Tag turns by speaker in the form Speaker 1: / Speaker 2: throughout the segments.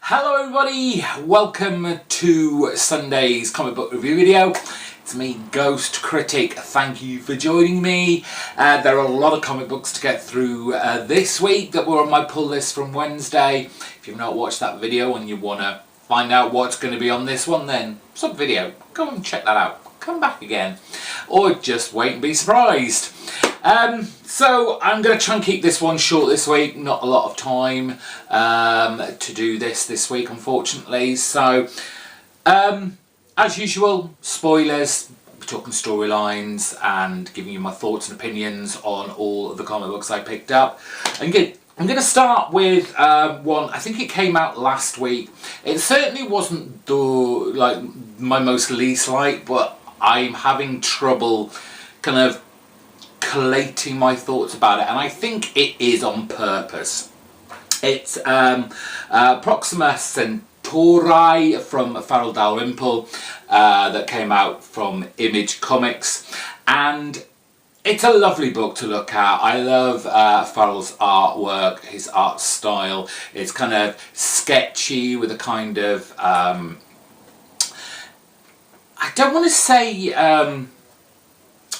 Speaker 1: Hello everybody, welcome to Sunday's comic book review video. It's me, GhostCritic. Thank you for joining me. There are a lot of comic books to get through this week that were on my pull list from Wednesday. If you've not watched that video and you want to find out what's going to be on this one, then sub-video, go and check that out. Come back again. Or just wait and be surprised. So I'm going to try and keep this one short this week. Not a lot of time to do this week, unfortunately. So, as usual, spoilers. We're talking storylines and giving you my thoughts and opinions on all of the comic books I picked up. I'm going to start with one. I think it came out last week. It certainly wasn't my most least liked, but I'm having trouble kind of collating my thoughts about it, and I think it is on purpose. It's Proxima Centauri from Farrell Dalrymple that came out from Image Comics, and it's a lovely book to look at. I love Farrell's artwork, his art style. It's kind of sketchy with a kind of I don't want to say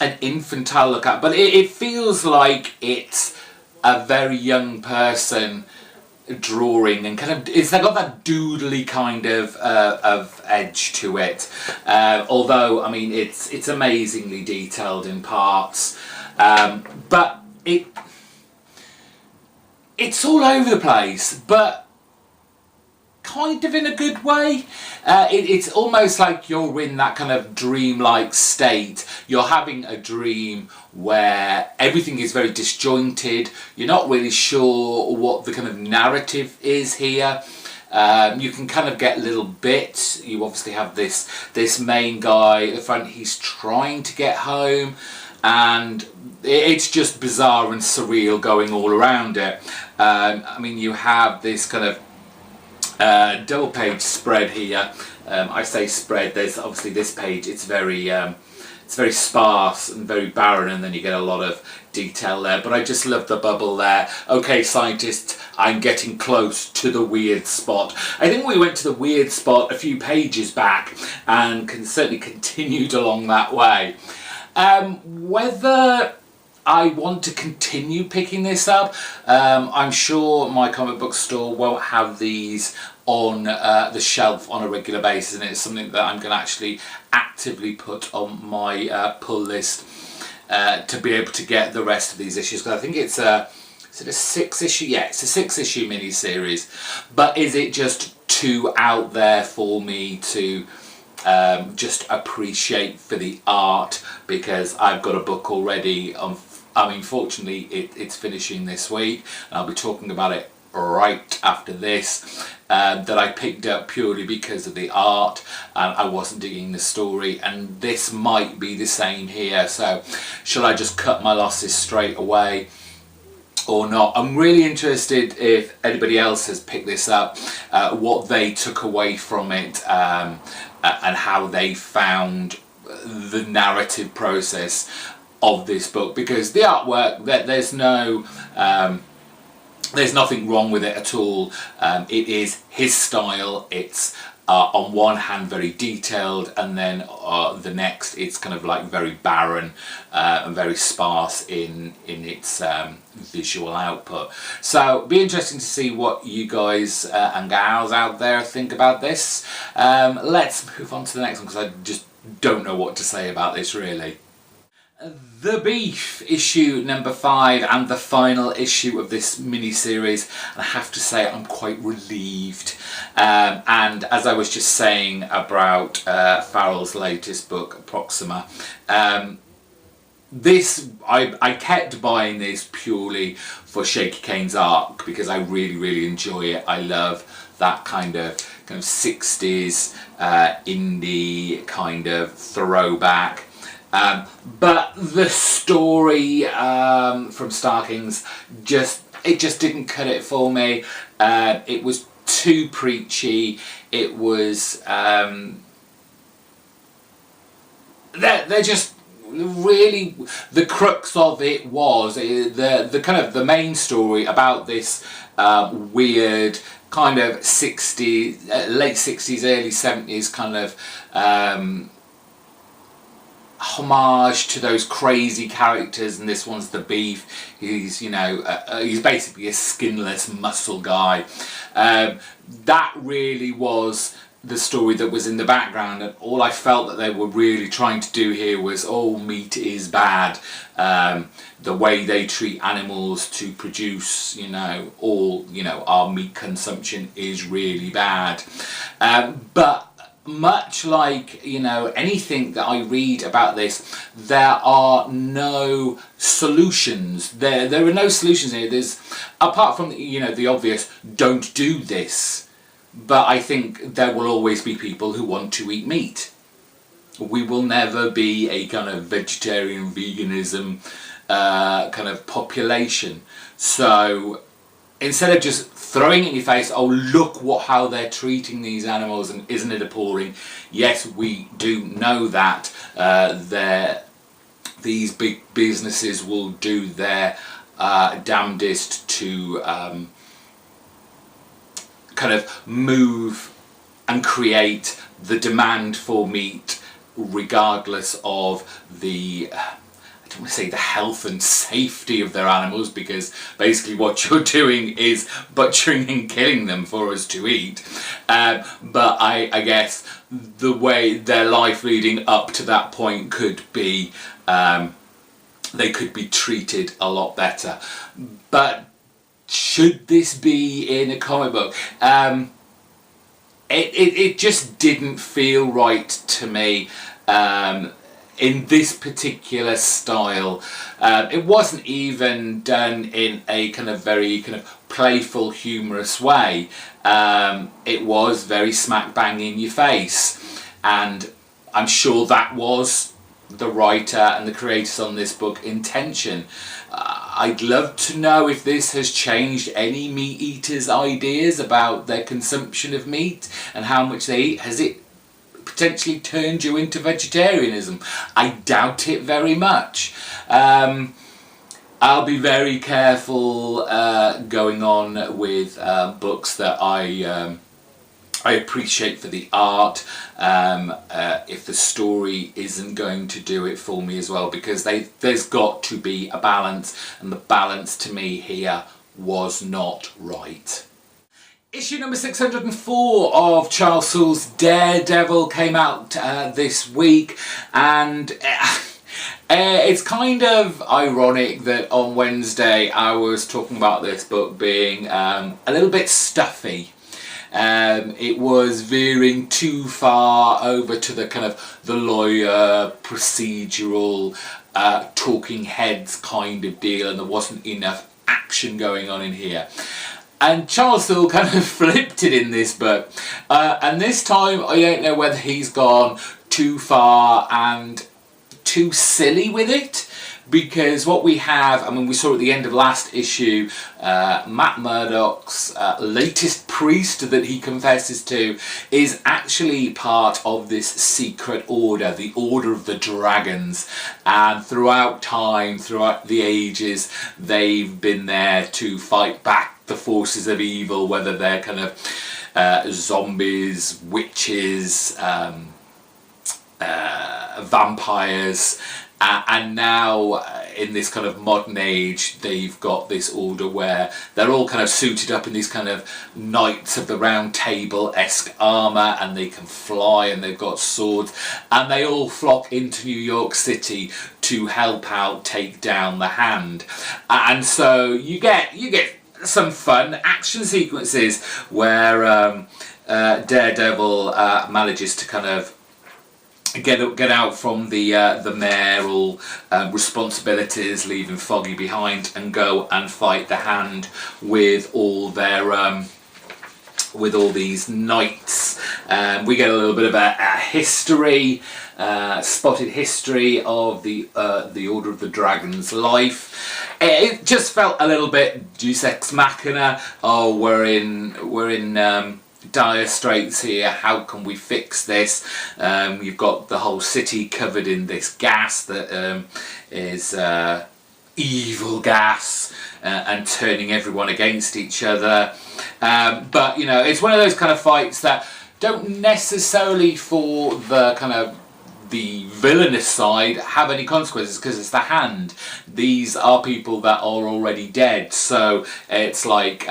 Speaker 1: an infantile look at, but it feels like it's a very young person drawing, and kind of it's got that doodly kind of edge to it. Although I mean it's amazingly detailed in parts, but it's all over the place, but kind of in a good way. It's almost like you're in that kind of dreamlike state. You're having a dream where everything is very disjointed. You're not really sure what the kind of narrative is here. You can kind of get little bits. You obviously have this main guy at the front. He's trying to get home, and it's just bizarre and surreal going all around it. I mean, you have this kind of double page spread here. I say spread, there's obviously this page, it's very sparse and very barren, and then you get a lot of detail there, but I just love the bubble there. Okay, scientists, I'm getting close to the weird spot. I think we went to the weird spot a few pages back and certainly continued along that way. Whether I want to continue picking this up, I'm sure my comic book store won't have these on the shelf on a regular basis, and it's something that I'm going to actually actively put on my pull list to be able to get the rest of these issues, because I think it's a 6-issue? Yeah, it's a 6-issue mini-series, but is it just too out there for me to just appreciate for the art, because I've got a book already on. I mean, fortunately, it's finishing this week, and I'll be talking about it right after this, that I picked up purely because of the art, and I wasn't digging the story, and this might be the same here. So, shall I just cut my losses straight away or not? I'm really interested if anybody else has picked this up, what they took away from it, and how they found the narrative process of this book, because the artwork, there's nothing wrong with it at all. It is his style. It's on one hand very detailed, and then the next it's kind of like very barren and very sparse in its visual output. So it'll be interesting to see what you guys and gals out there think about this. Let's move on to the next one, because I just don't know what to say about this really. The Beef, issue number 5, and the final issue of this mini-series. I have to say I'm quite relieved. And as I was just saying about Farrell's latest book, Proxima, I kept buying this purely for Shaky Kane's art, because I really enjoy it. I love that kind of 60s indie kind of throwback. But the story from Starkings just didn't cut it for me. It was too preachy. It was there just really the crux of it was the kind of the main story about this weird kind of 60s, late 60s, early 70s kind of homage to those crazy characters, and this one's the Beef. He's, you know, he's basically a skinless muscle guy. That really was the story that was in the background, and all I felt that they were really trying to do here was, oh, meat is bad. The way they treat animals to produce, you know, all, you know, our meat consumption is really bad. But much like, you know, anything that I read about this, there are no solutions. There are no solutions here. There's, apart from, you know, the obvious, don't do this. But I think there will always be people who want to eat meat. We will never be a kind of vegetarian, veganism kind of population. So instead of just throwing it in your face, oh, look how they're treating these animals, and isn't it appalling? Yes, we do know that these big businesses will do their damnedest to kind of move and create the demand for meat, regardless of the I don't want to say the health and safety of their animals, because basically what you're doing is butchering and killing them for us to eat. But I guess the way their life leading up to that point could be, they could be treated a lot better. But should this be in a comic book? It just didn't feel right to me. In this particular style, it wasn't even done in a kind of very kind of playful, humorous way. It was very smack bang in your face, and I'm sure that was the writer and the creators on this book intention. I'd love to know if this has changed any meat eaters' ideas about their consumption of meat and how much they eat. Has it potentially turned you into vegetarianism? I doubt it very much. I'll be very careful going on with books that I appreciate for the art, if the story isn't going to do it for me as well, because there's got to be a balance, and the balance to me here was not right. Issue number 604 of Charles Soule's Daredevil came out this week, and it's kind of ironic that on Wednesday I was talking about this book being a little bit stuffy. It was veering too far over to the kind of the lawyer, procedural, talking heads kind of deal, and there wasn't enough action going on in here. And Charles Soule kind of flipped it in this book, and this time I don't know whether he's gone too far and too silly with it, because what we have, I mean, we saw at the end of last issue, Matt Murdock's latest priest that he confesses to is actually part of this secret order, the Order of the Dragons, and throughout time, throughout the ages, they've been there to fight back the forces of evil, whether they're kind of zombies, witches, vampires, and now in this kind of modern age they've got this order where they're all kind of suited up in these kind of Knights of the Round Table-esque armour, and they can fly, and they've got swords, and they all flock into New York City to help out take down the Hand. And so you get some fun action sequences where Daredevil manages to kind of get out from the mayoral responsibilities, leaving Foggy behind, and go and fight the Hand with all their with all these knights. We get a little bit of a history, spotted history of the Order of the Dragon's life. It just felt a little bit Deus Ex Machina. Oh, we're in dire straits here. How can we fix this? You've got the whole city covered in this gas that is evil gas and turning everyone against each other. But you know, it's one of those kind of fights that don't necessarily, for the kind of the villainous side, have any consequences, because it's the Hand. These are people that are already dead, so it's like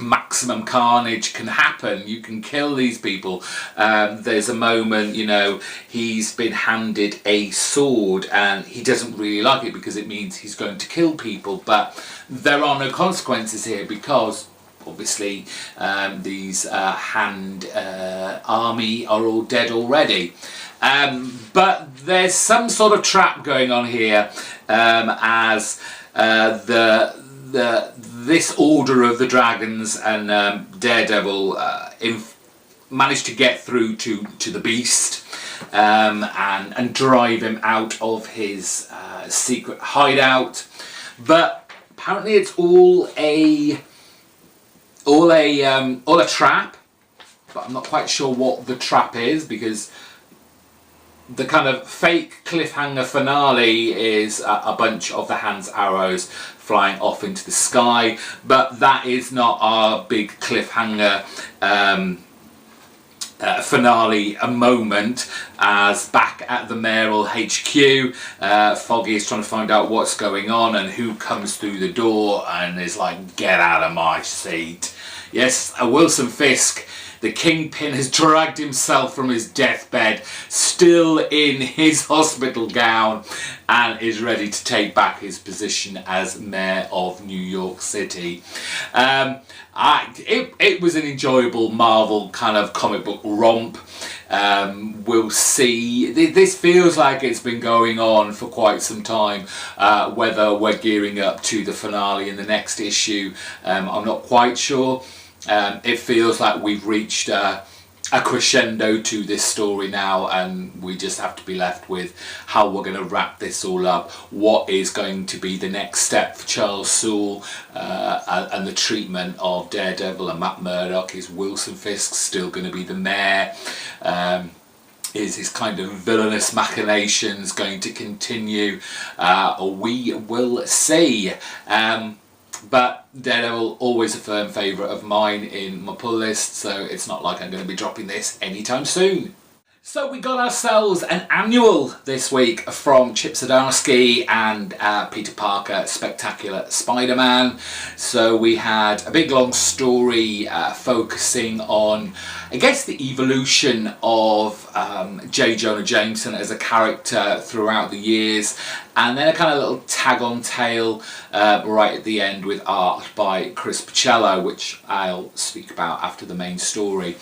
Speaker 1: maximum carnage can happen. You can kill these people. There's a moment, you know, he's been handed a sword and he doesn't really like it because it means he's going to kill people, but there are no consequences here because obviously these Hand army are all dead already. But there's some sort of trap going on here, as this Order of the Dragons and Daredevil managed to get through to the Beast and drive him out of his secret hideout. But apparently it's all a trap. But I'm not quite sure what the trap is, because the kind of fake cliffhanger finale is a bunch of the Hand's arrows flying off into the sky, but that is not our big cliffhanger finale moment, as back at the mayoral HQ, Foggy is trying to find out what's going on and who comes through the door and is like, get out of my seat. Yes, Wilson Fisk, the Kingpin, has dragged himself from his deathbed, still in his hospital gown, and is ready to take back his position as Mayor of New York City. It was an enjoyable Marvel kind of comic book romp. We'll see. This feels like it's been going on for quite some time. Whether we're gearing up to the finale in the next issue, I'm not quite sure. It feels like we've reached a crescendo to this story now, and we just have to be left with how we're going to wrap this all up. What is going to be the next step for Charles Soule and the treatment of Daredevil and Matt Murdock? Is Wilson Fisk still going to be the mayor? Is his kind of villainous machinations going to continue? We will see. But Daredevil, always a firm favourite of mine in my pull list, so it's not like I'm going to be dropping this anytime soon. So we got ourselves an annual this week from Chip Zdarsky and Peter Parker, Spectacular Spider-Man. So we had a big long story focusing on, I guess, the evolution of J. Jonah Jameson as a character throughout the years, and then a kind of little tag-on tale right at the end with art by Chris Picciello, which I'll speak about after the main story.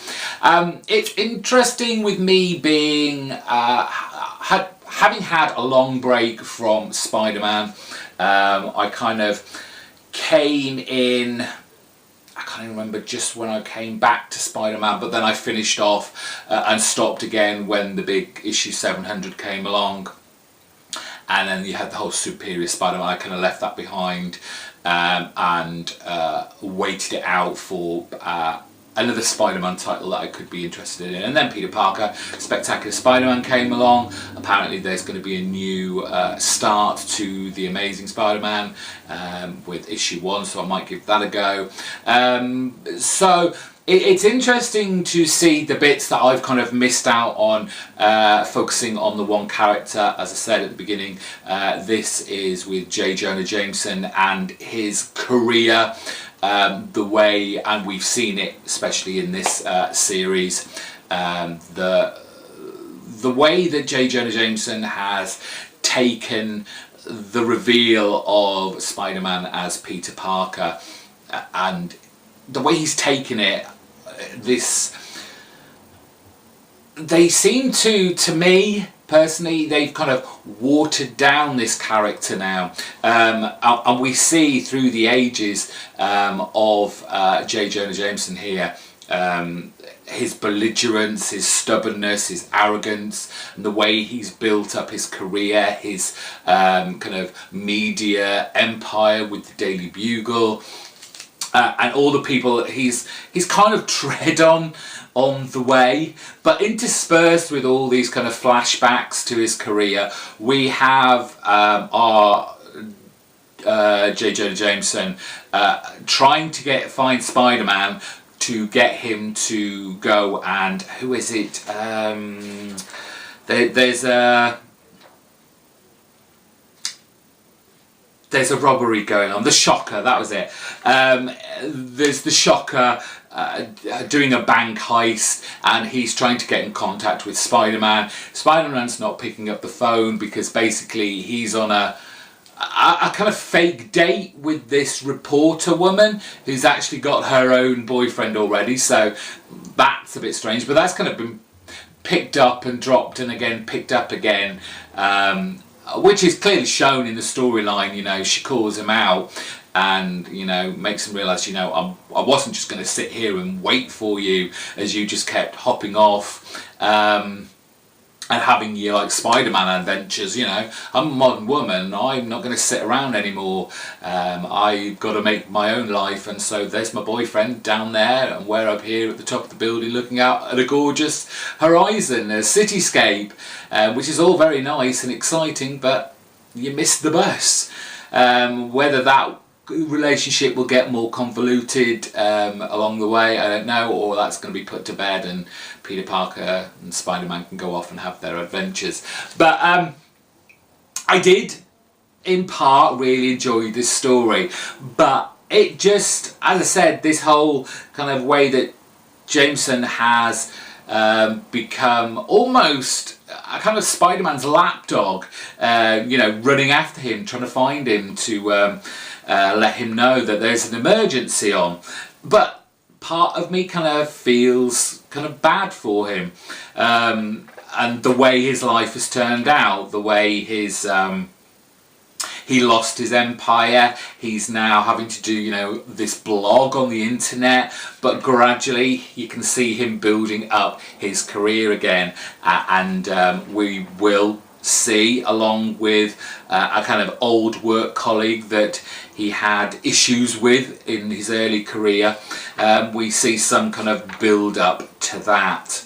Speaker 1: It's interesting with me being having had a long break from Spider-Man. I kind of came in, I can't even remember just when I came back to Spider-Man, but then I finished off and stopped again when the big issue 700 came along. And then you had the whole Superior Spider-Man. I kind of left that behind and waited it out for another Spider-Man title that I could be interested in. And then Peter Parker, Spectacular Spider-Man came along. Apparently there's going to be a new start to The Amazing Spider-Man with issue 1, so I might give that a go. So it's interesting to see the bits that I've kind of missed out on, focusing on the one character. As I said at the beginning, this is with J. Jonah Jameson and his career, the way, and we've seen it especially in this series, the way that J. Jonah Jameson has taken the reveal of Spider-Man as Peter Parker, and the way he's taken it, they seem to me personally, they've kind of watered down this character now, and we see through the ages of J. Jonah Jameson here, his belligerence, his stubbornness, his arrogance, and the way he's built up his career, his kind of media empire with the Daily Bugle. and all the people he's kind of tread on the way, but interspersed with all these kind of flashbacks to his career, we have our J. Jonah Jameson trying to find Spider-Man to get him to go and who is it? There's a robbery going on. The Shocker, that was it. There's the Shocker doing a bank heist, and he's trying to get in contact with Spider-Man. Spider-Man's not picking up the phone because basically he's on a kind of fake date with this reporter woman who's actually got her own boyfriend already. So that's a bit strange, but that's kind of been picked up and dropped and again picked up again. Which is clearly shown in the storyline. You know, she calls him out and, you know, makes him realise, you know, I wasn't just going to sit here and wait for you as you just kept hopping off and having your, like, Spider-Man adventures. You know, I'm a modern woman, I'm not going to sit around anymore. I've got to make my own life, and so there's my boyfriend down there, and we're up here at the top of the building looking out at a gorgeous horizon, a cityscape, which is all very nice and exciting, but you missed the bus. Whether that relationship will get more convoluted along the way, I don't know, or that's going to be put to bed and Peter Parker and Spider-Man can go off and have their adventures. But I did in part really enjoy this story, but it just, as I said, this whole kind of way that Jameson has become almost a kind of Spider-Man's lapdog, you know, running after him, trying to find him to let him know that there's an emergency on. But part of me kind of feels kind of bad for him, and the way his life has turned out, the way his he lost his empire. He's now having to do, you know, this blog on the internet, but gradually you can see him building up his career again, and we will see, along with a kind of old work colleague that he had issues with in his early career, we see some kind of build up to that.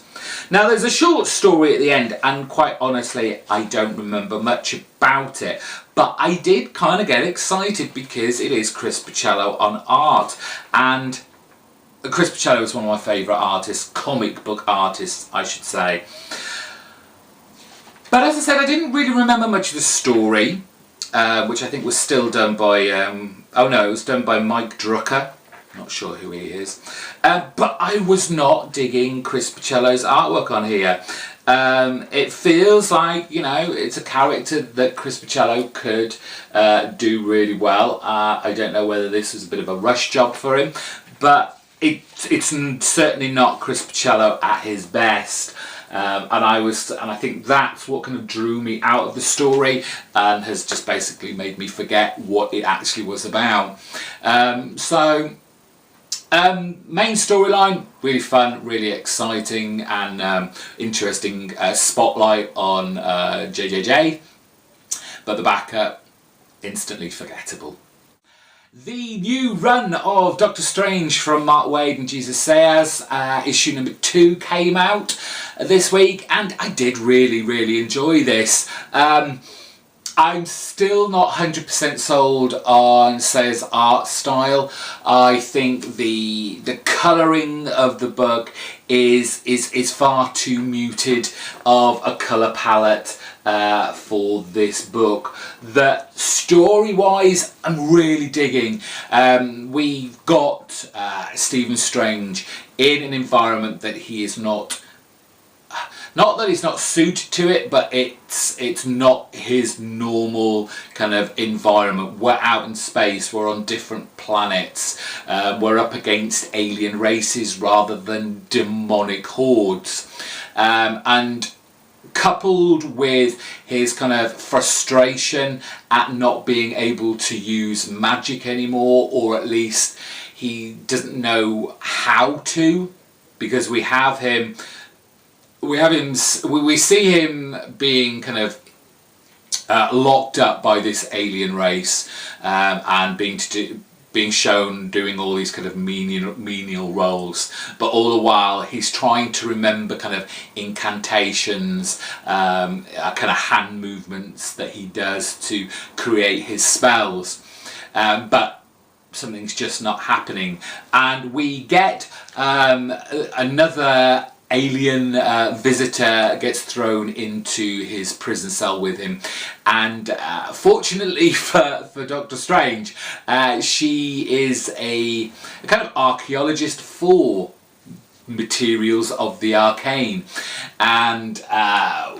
Speaker 1: Now there's a short story at the end, and quite honestly I don't remember much about it, but I did kind of get excited because it is Chris Bachalo on art, and Chris Bachalo is one of my favourite artists, comic book artists I should say. But as I said, I didn't really remember much of the story, which I think was still done by, oh no, it was done by Mike Drucker. Not sure who he is. But I was not digging Chris Bachalo's artwork on here. It feels like, you know, it's a character that Chris Bachalo could do really well. I don't know whether this was a bit of a rush job for him, but it's certainly not Chris Bachalo at his best. And I think that's what kind of drew me out of the story and has just basically made me forget what it actually was about. Main storyline, really fun, really exciting and interesting spotlight on JJJ, but the backup, instantly forgettable. The new run of Doctor Strange from Mark Waid and Jesus Sayers, issue number 2 came out this week, and I did really enjoy this. I'm still not 100% sold on Sayers' art style. I think the colouring of the book is far too muted of a colour palette for this book. That story-wise, I'm really digging. We've got Stephen Strange in an environment that he is not that he's not suited to it, but it's not his normal kind of environment. We're out in space, we're on different planets, we're up against alien races rather than demonic hordes, and coupled with his kind of frustration at not being able to use magic anymore, or at least he doesn't know how to, because we see him being kind of being locked up by this alien race, and being being shown doing all these kind of menial roles, but all the while he's trying to remember kind of incantations, kind of hand movements that he does to create his spells, but something's just not happening, and we get another alien visitor gets thrown into his prison cell with him, and fortunately for Doctor Strange, she is a kind of archaeologist for materials of the arcane, and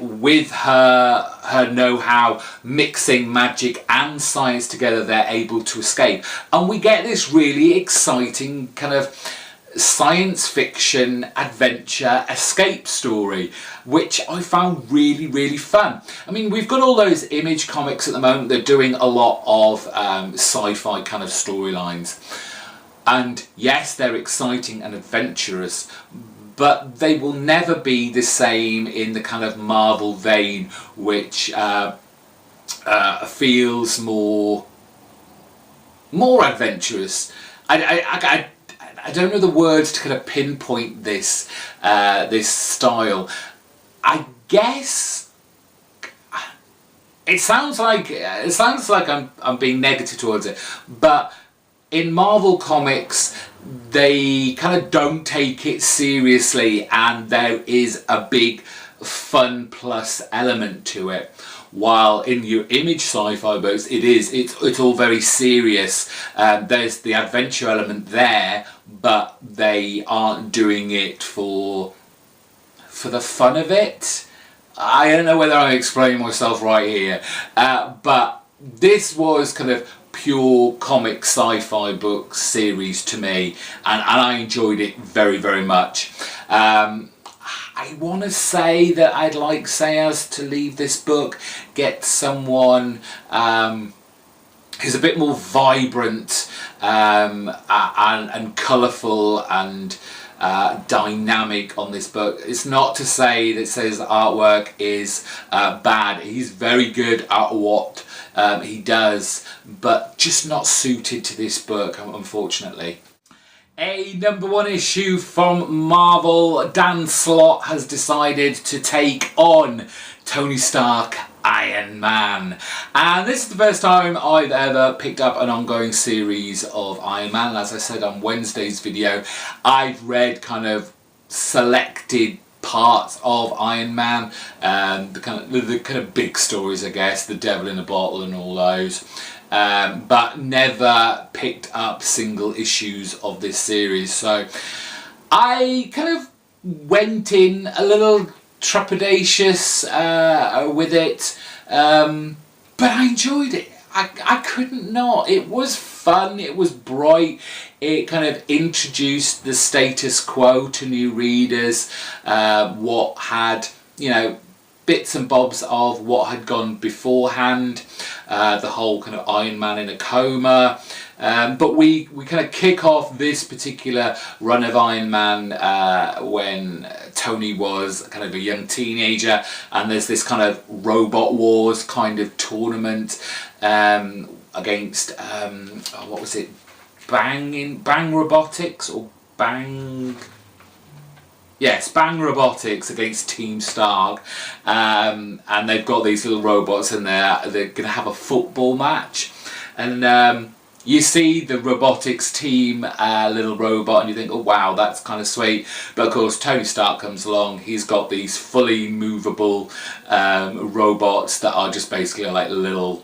Speaker 1: with her know-how mixing magic and science together, they're able to escape, and we get this really exciting kind of science fiction adventure escape story, which I found really, really fun. I mean, we've got all those Image comics at the moment. They're doing a lot of sci-fi kind of storylines, and yes, they're exciting and adventurous, but they will never be the same in the kind of Marvel vein, which feels more adventurous. I don't know the words to kind of pinpoint this this style. I guess it sounds like I'm being negative towards it, but in Marvel comics they kind of don't take it seriously, and there is a big fun plus element to it. While in your Image sci-fi books, it's all very serious. There's the adventure element there, but they aren't doing it for the fun of it. I don't know whether I'm explaining myself right here, but this was kind of pure comic sci-fi book series to me, and I enjoyed it very, very much. I want to say that I'd like Sayers to leave this book, get someone who's a bit more vibrant and colourful and dynamic on this book. It's not to say that Sayers' artwork is bad. He's very good at what he does, but just not suited to this book, unfortunately. A #1 issue from Marvel. Dan Slott has decided to take on Tony Stark, Iron Man, and this is the first time I've ever picked up an ongoing series of Iron Man. As I said on Wednesday's video, I've read kind of selected parts of Iron Man, the kind of big stories, I guess, the Devil in a Bottle and all those. But never picked up single issues of this series, so I kind of went in a little trepidatious with it, but I enjoyed it. I couldn't not. It was fun, it was bright, it kind of introduced the status quo to new readers, what had, you know, bits and bobs of what had gone beforehand, the whole kind of Iron Man in a coma, but we kind of kick off this particular run of Iron Man when Tony was kind of a young teenager, and there's this kind of Robot Wars kind of tournament against what was it, Bang Robotics or Bang... Yes, Bang Robotics against Team Stark, and they've got these little robots in there. They're going to have a football match, and you see the robotics team, little robot, and you think, oh wow, that's kind of sweet. But of course, Tony Stark comes along. He's got these fully movable robots that are just basically like little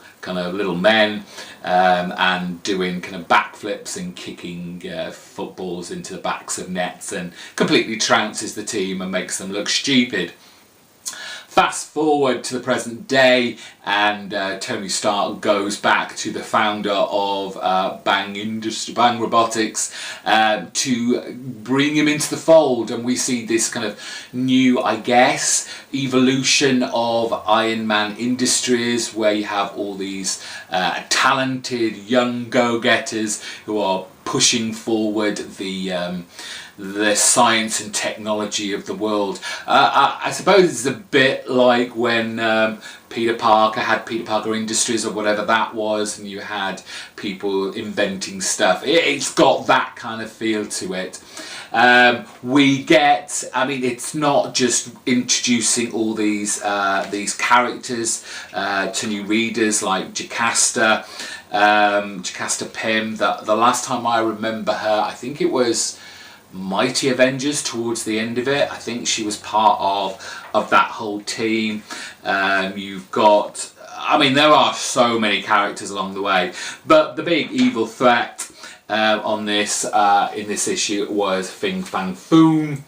Speaker 1: men, and doing kind of backflips and kicking footballs into the backs of nets, and completely trounces the team and makes them look stupid. Fast forward to the present day, and Tony Stark goes back to the founder of Bang Robotics to bring him into the fold, and we see this kind of new, I guess, evolution of Iron Man Industries, where you have all these talented young go-getters who are pushing forward the science and technology of the world. I suppose it's a bit like when Peter Parker had Peter Parker Industries or whatever that was, and you had people inventing stuff. It's got that kind of feel to it. We get, I mean, it's not just introducing all these characters to new readers like Jocasta Pym. The last time I remember her, I think it was Mighty Avengers towards the end of it. I think she was part of that whole team. You've got, I mean, there are so many characters along the way, but the big evil threat on this in this issue was Fin Fang Foom,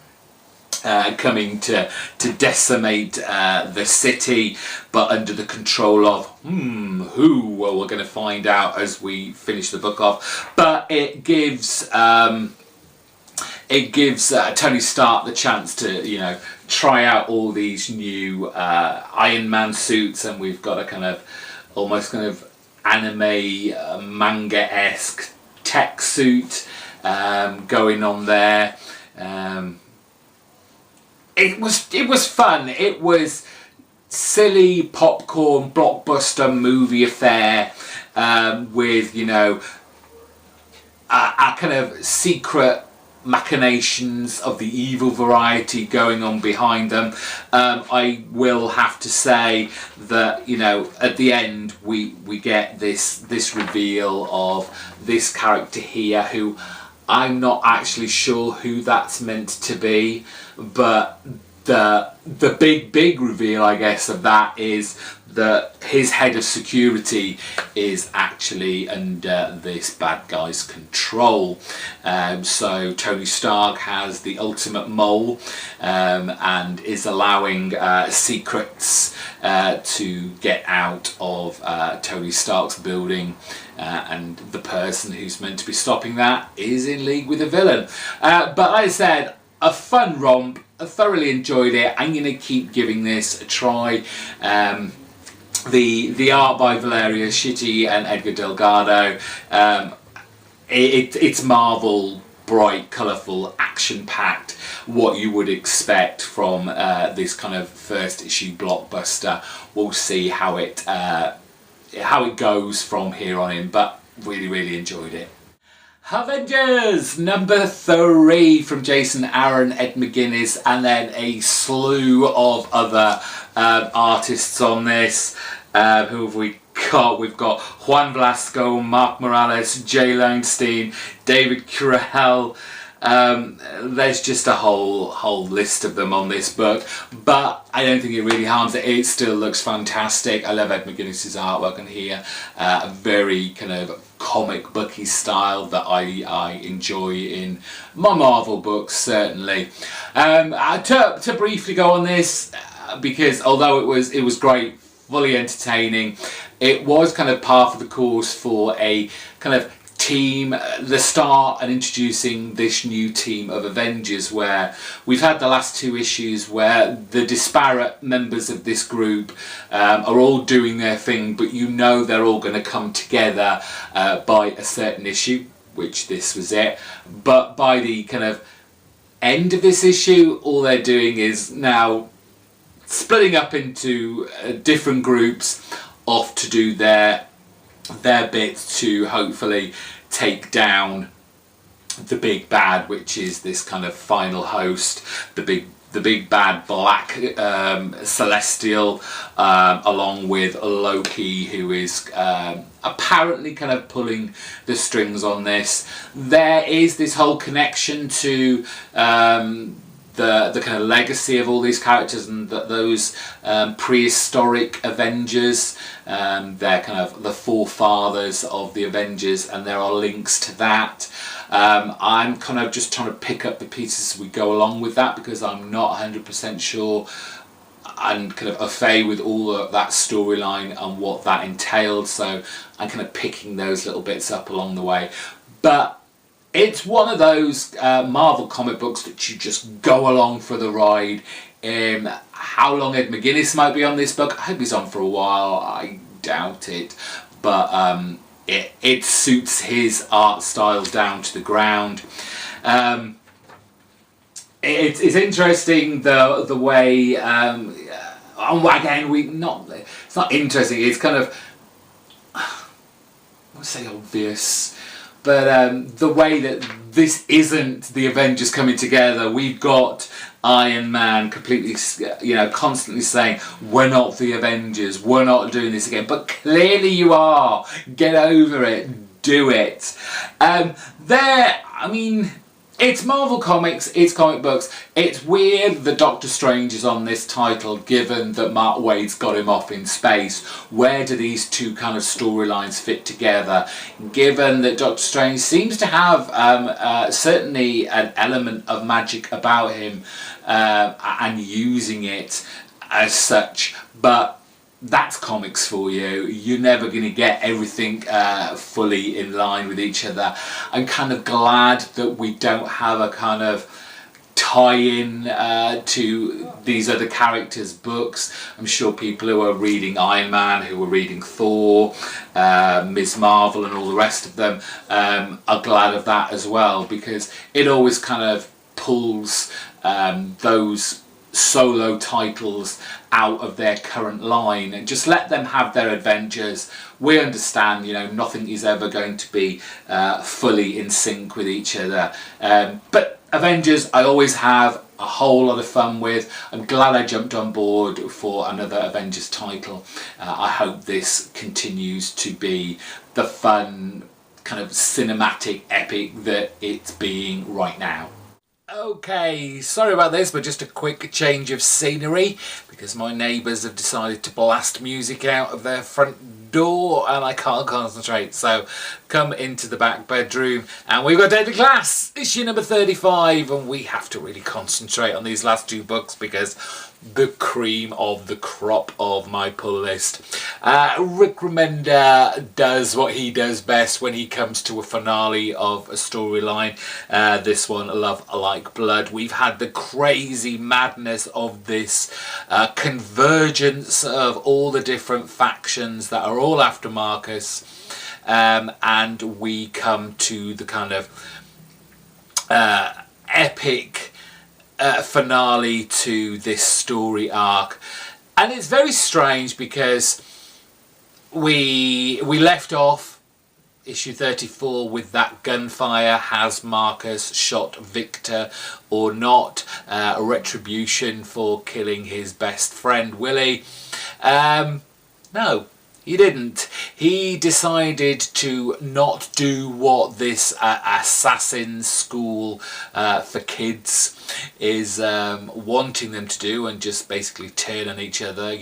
Speaker 1: coming to decimate the city, but under the control of who? Well, we're going to find out as we finish the book off. But it gives Tony Stark the chance to, you know, try out all these new Iron Man suits, and we've got a kind of almost kind of anime manga-esque tech suit going on there. It was fun. It was silly popcorn blockbuster movie affair with, you know, a kind of secret machinations of the evil variety going on behind them. I will have to say that, you know, at the end we get this reveal of this character here, who I'm not actually sure who that's meant to be, but the big reveal, I guess, of that is that his head of security is actually under this bad guy's control. So Tony Stark has the ultimate mole, and is allowing secrets to get out of Tony Stark's building, and the person who's meant to be stopping that is in league with the villain. But like I said, a fun romp. I thoroughly enjoyed it. I'm going to keep giving this a try. The art by Valeria Schiti and Edgar Delgado. It's Marvel, bright, colourful, action-packed, what you would expect from this kind of first issue blockbuster. We'll see how it goes from here on in, but really enjoyed it. Avengers number 3 from Jason Aaron, Ed McGuinness, and then a slew of other artists on this. Who have we got? We've got Juan Velasco, Mark Morales, Jay Langstein, David Carell. There's just a whole list of them on this book, but I don't think it really harms it. It still looks fantastic. I love Ed McGuinness's artwork on here. A very kind of comic booky style that I enjoy in my Marvel books, certainly. To briefly go on this, because although it was great, fully entertaining, it was kind of par for the course for a kind of team, the start and introducing this new team of Avengers, where we've had the last 2 issues where the disparate members of this group are all doing their thing, but you know they're all going to come together by a certain issue, which this was it. But by the kind of end of this issue, all they're doing is now splitting up into different groups, off to do their bits to hopefully take down the big bad, which is this kind of final host, the big bad black celestial, along with Loki, who is apparently kind of pulling the strings on this. There is this whole connection to the kind of legacy of all these characters, and those prehistoric Avengers. They're kind of the forefathers of the Avengers, and there are links to that. I'm kind of just trying to pick up the pieces as we go along with that, because I'm not 100% sure and kind of au fait with all of that storyline and what that entailed, so I'm kind of picking those little bits up along the way. But it's one of those Marvel comic books that you just go along for the ride. How long Ed McGuinness might be on this book, I hope he's on for a while. I doubt it. But it suits his art style down to the ground. It's interesting the way again it's not interesting, it's kind of, I won't say obvious, but the way that this isn't the Avengers coming together. We've got Iron Man completely, constantly saying, we're not the Avengers, we're not doing this again, but clearly you are. Get over it, do it. It's Marvel Comics, it's comic books. It's weird that Doctor Strange is on this title, given that Mark Waid's got him off in space. Where do these two kind of storylines fit together? Given that Doctor Strange seems to have certainly an element of magic about him, and using it as such, but that's comics for you. You're never going to get everything fully in line with each other. I'm kind of glad that we don't have a kind of tie-in to these other characters' books. I'm sure people who are reading Iron Man, who are reading Thor, Ms. Marvel and all the rest of them are glad of that as well, because it always kind of pulls those solo titles out of their current line and just let them have their adventures. We understand, nothing is ever going to be fully in sync with each other, but Avengers I always have a whole lot of fun with. I'm glad I jumped on board for another Avengers title. I hope this continues to be the fun kind of cinematic epic that it's being right now. Okay, sorry about this, but just a quick change of scenery because my neighbours have decided to blast music out of their front door and I can't concentrate. So come into the back bedroom and we've got Daily Class, issue number 35, and we have to really concentrate on these last two books because the cream of the crop of my pull list. Rick Remender does what he does best when he comes to a finale of a storyline. This one, Love Like Blood. We've had the crazy madness of this convergence of all the different factions that are all after Marcus, and we come to the kind of epic finale to this story arc. And it's very strange because we left off issue 34 with that gunfire. Has Marcus shot Victor or not? A retribution for killing his best friend Willie. No, he didn't. He decided to not do what this assassin school for kids is wanting them to do and just basically turn on each other,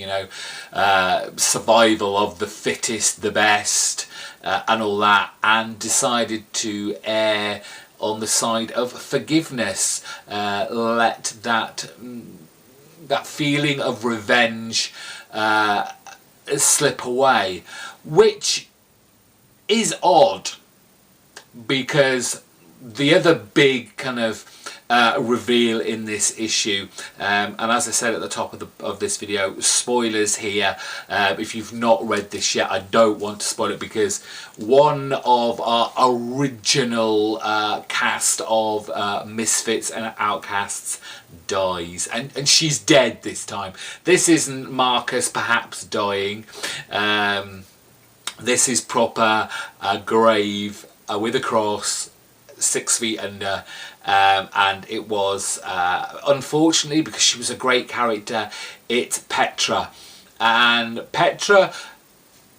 Speaker 1: survival of the fittest, the best, and all that, and decided to err on the side of forgiveness. Let that feeling of revenge slip away, which is odd because the other big kind of reveal in this issue, and as I said at the top of this video, spoilers here. If you've not read this yet, I don't want to spoil it because one of our original cast of misfits and outcasts dies, and she's dead this time. This isn't Marcus perhaps dying. This is proper grave with a cross 6 feet under, and it was unfortunately, because she was a great character, it's Petra, and Petra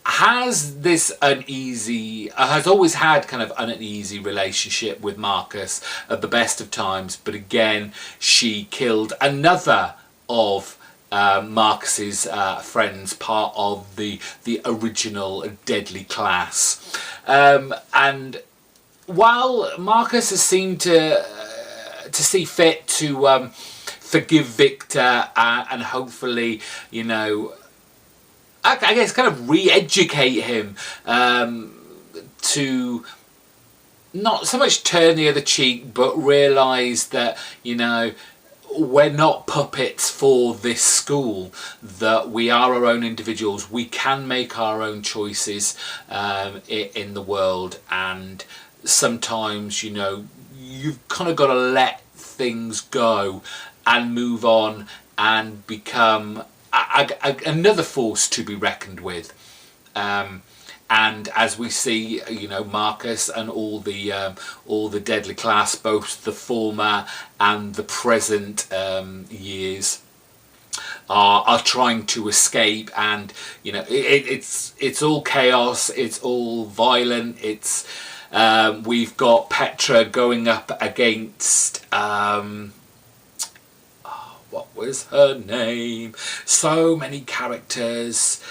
Speaker 1: has this uneasy, has always had kind of an uneasy relationship with Marcus at the best of times, but again she killed another of Marcus's friends, part of the original Deadly Class, and while Marcus has seemed to see fit to forgive Victor and hopefully, I guess kind of re-educate him to not so much turn the other cheek, but realise that, we're not puppets for this school, that we are our own individuals. We can make our own choices in the world, and sometimes, you know, you've kind of got to let things go and move on and become another force to be reckoned with. And as we see, you know, Marcus and all the deadly class, both the former and the present years, are trying to escape, and you know, it's all chaos, it's all violent. It's we've got Petra going up against what was her name? So many characters.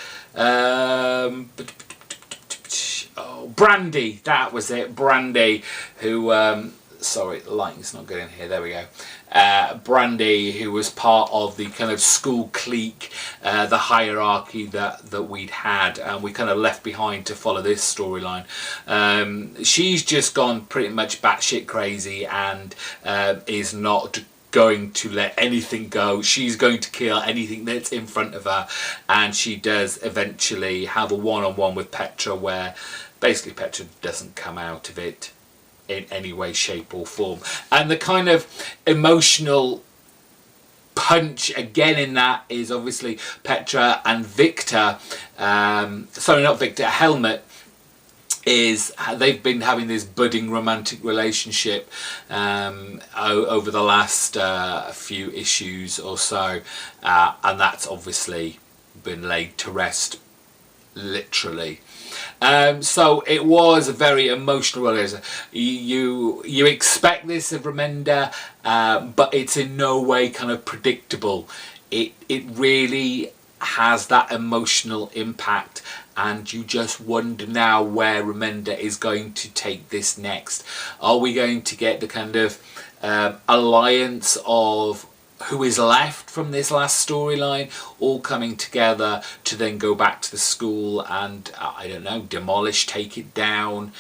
Speaker 1: Brandy, that was it. Brandy, who sorry, the lighting's not good in here. There we go. Brandy, who was part of the kind of school clique, the hierarchy that we'd had, and we kind of left behind to follow this storyline. She's just gone pretty much batshit crazy and is not going to let anything go. She's going to kill anything that's in front of her, and she does eventually have a one-on-one with Petra, where basically Petra doesn't come out of it in any way, shape or form. And the kind of emotional punch again in that is obviously Petra and Victor, sorry, not Victor, Helmut, is they've been having this budding romantic relationship over the last few issues or so, and that's obviously been laid to rest, literally. So it was a very emotional relationship. You expect this of Remender, but it's in no way kind of predictable. It really has that emotional impact, and you just wonder now where Remender is going to take this next. Are we going to get the kind of alliance of who is left from this last storyline all coming together to then go back to the school and, I don't know, demolish, take it down,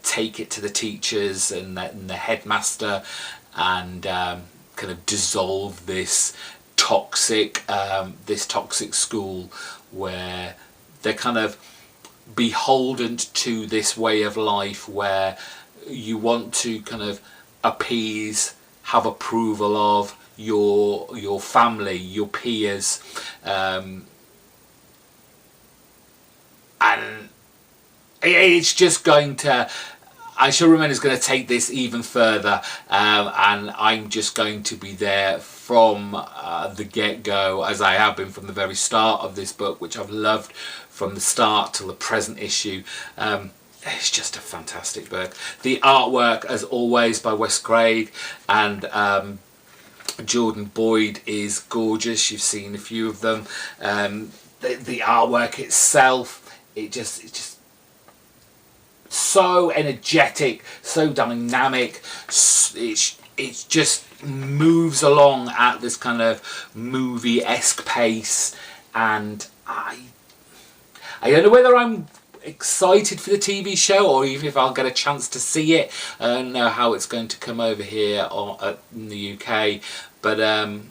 Speaker 1: take it to the teachers and the headmaster, and kind of dissolve this toxic school where they're kind of beholden to this way of life where you want to kind of appease, have approval of your family, your peers, and it's just going to, I'm sure Remender is going to take this even further, and I'm just going to be there from the get-go, as I have been from the very start of this book, which I've loved from the start till the present issue. It's just a fantastic book. The artwork, as always, by Wes Craig and Jordan Boyd is gorgeous. You've seen a few of them. The artwork itself, it's just so energetic, so dynamic. It just moves along at this kind of movie-esque pace, and I don't know whether I'm excited for the TV show or even if I'll get a chance to see it. I don't know how it's going to come over here or in the UK, but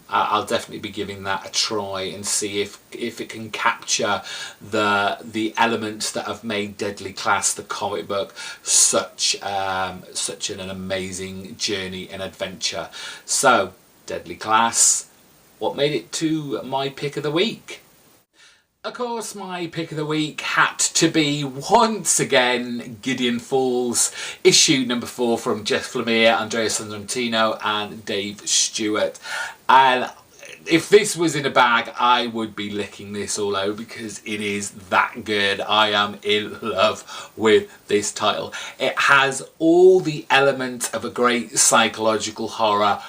Speaker 1: I'll definitely be giving that a try and see if it can capture the elements that have made Deadly Class, the comic book, such an amazing journey and adventure. So, Deadly Class, what made it to my pick of the week? Of course, my pick of the week had to be, once again, Gideon Falls, issue number 4 from Jeff Lemire, Andrea Sorrentino and Dave Stewart. And if this was in a bag, I would be licking this all over because it is that good. I am in love with this title. It has all the elements of a great psychological horror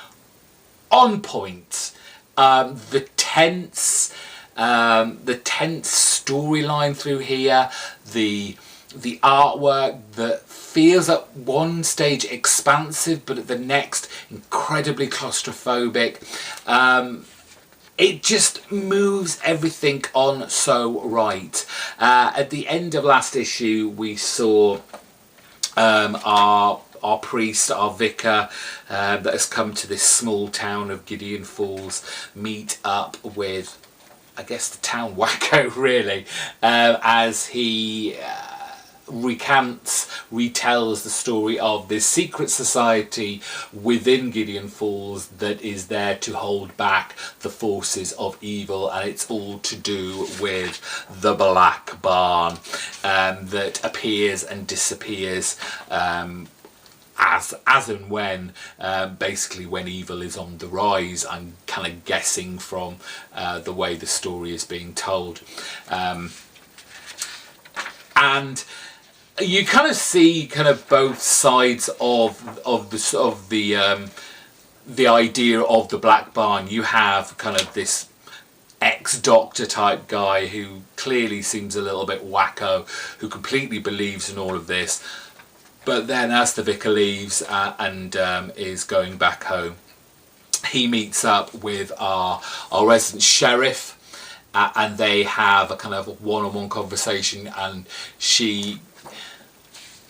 Speaker 1: on point. The tense storyline through here, the artwork that feels at one stage expansive but at the next incredibly claustrophobic. It just moves everything on so right. At the end of last issue we saw our our priest, our vicar, that has come to this small town of Gideon Falls, meet up with, I guess, the town wacko, really, as he retells the story of this secret society within Gideon Falls that is there to hold back the forces of evil, and it's all to do with the Black Barn that appears and disappears as and when, basically when evil is on the rise. I'm kind of guessing from the way the story is being told, and you kind of see kind of both sides of the idea of the Black Barn. You have kind of this ex-doctor type guy who clearly seems a little bit wacko, who completely believes in all of this. But then as the vicar leaves and is going back home, he meets up with our resident sheriff, and they have a kind of one-on-one conversation, and she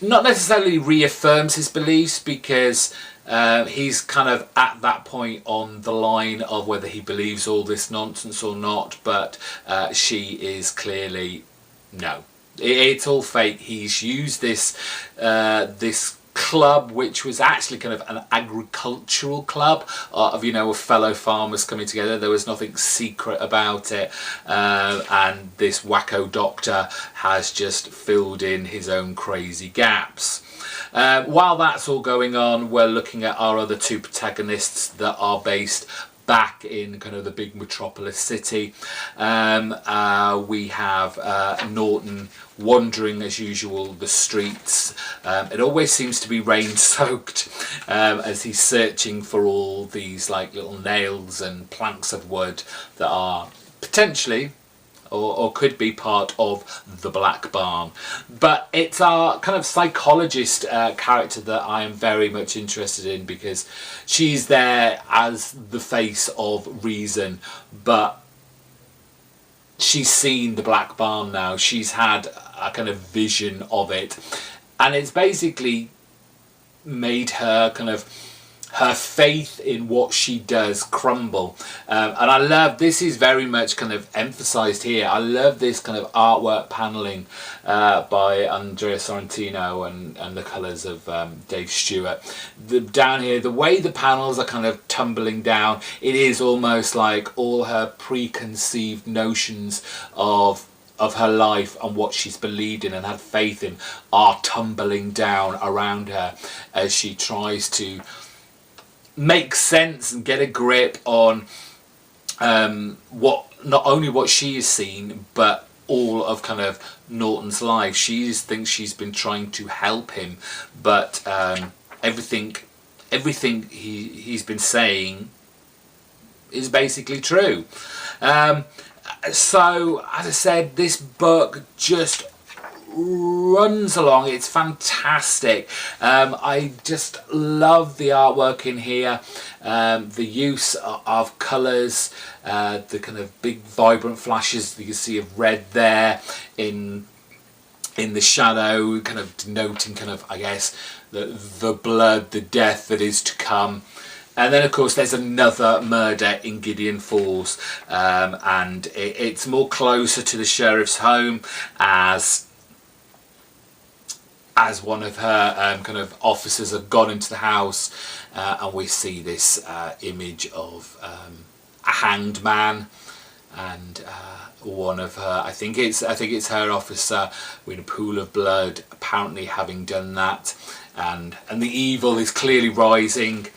Speaker 1: not necessarily reaffirms his beliefs, because he's kind of at that point on the line of whether he believes all this nonsense or not, but she is clearly no. It's all fake. He's used this this club, which was actually kind of an agricultural club of, you know, of fellow farmers coming together. There was nothing secret about it, and this wacko doctor has just filled in his own crazy gaps. While that's all going on, we're looking at our other two protagonists that are based back in kind of the big metropolis city. We have Norton wandering as usual the streets. It always seems to be rain soaked, as he's searching for all these like little nails and planks of wood that are potentially or could be part of the Black Barn. But it's our kind of psychologist character that I am very much interested in, because she's there as the face of reason, but she's seen the Black Barn now. She's had a kind of vision of it, and it's basically made her kind of her faith in what she does crumble. And I love, this is very much kind of emphasized here. I love this kind of artwork paneling by Andrea Sorrentino and the colors of Dave Stewart. Down here, the way the panels are kind of tumbling down, it is almost like all her preconceived notions of her life and what she's believed in and had faith in are tumbling down around her as she tries to make sense and get a grip on what, not only what she has seen, but all of kind of Norton's life. She thinks she's been trying to help him, but everything he's been saying is basically true. So as I said, this book just runs along. It's fantastic. I just love the artwork in here, the use of colours, the kind of big vibrant flashes that you can see of red there in the shadow, kind of denoting kind of, I guess, the blood, the death that is to come. And then of course there's another murder in Gideon Falls, and it's more closer to the sheriff's home as one of her kind of officers have gone into the house, and we see this image of a hanged man, and one of her, I think it's her officer with a pool of blood, apparently having done that, and the evil is clearly rising.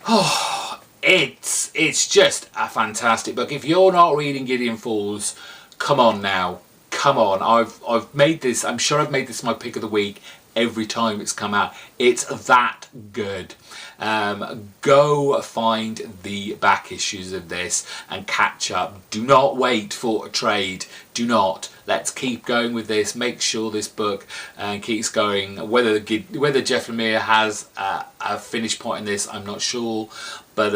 Speaker 1: Oh, it's just a fantastic book. If you're not reading Gideon Falls, come on now. Come on, I've made this, I'm sure I've made this my pick of the week every time it's come out. It's that good. Go find the back issues of this and catch up. Do not wait for a trade. Do not. Let's keep going with this. Make sure this book keeps going. Whether Jeff Lemire has a finish point in this, I'm not sure, but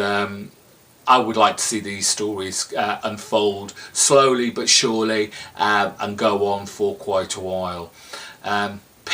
Speaker 1: I would like to see these stories unfold slowly but surely, and go on for quite a while.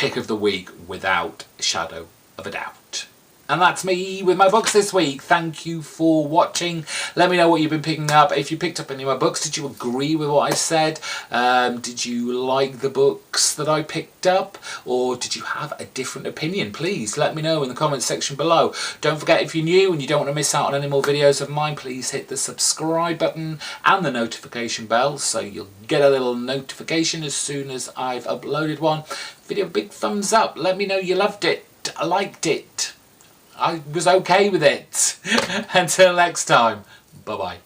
Speaker 1: pick of the week without a shadow of a doubt. And that's me with my books this week. Thank you for watching. Let me know what you've been picking up. If you picked up any of my books, did you agree with what I said? Did you like the books that I picked up? Or did you have a different opinion? Please let me know in the comments section below. Don't forget, if you're new and you don't want to miss out on any more videos of mine, please hit the subscribe button and the notification bell so you'll get a little notification as soon as I've uploaded one. Video, big thumbs up. Let me know you loved it. I liked it. I was okay with it. Until next time, bye bye.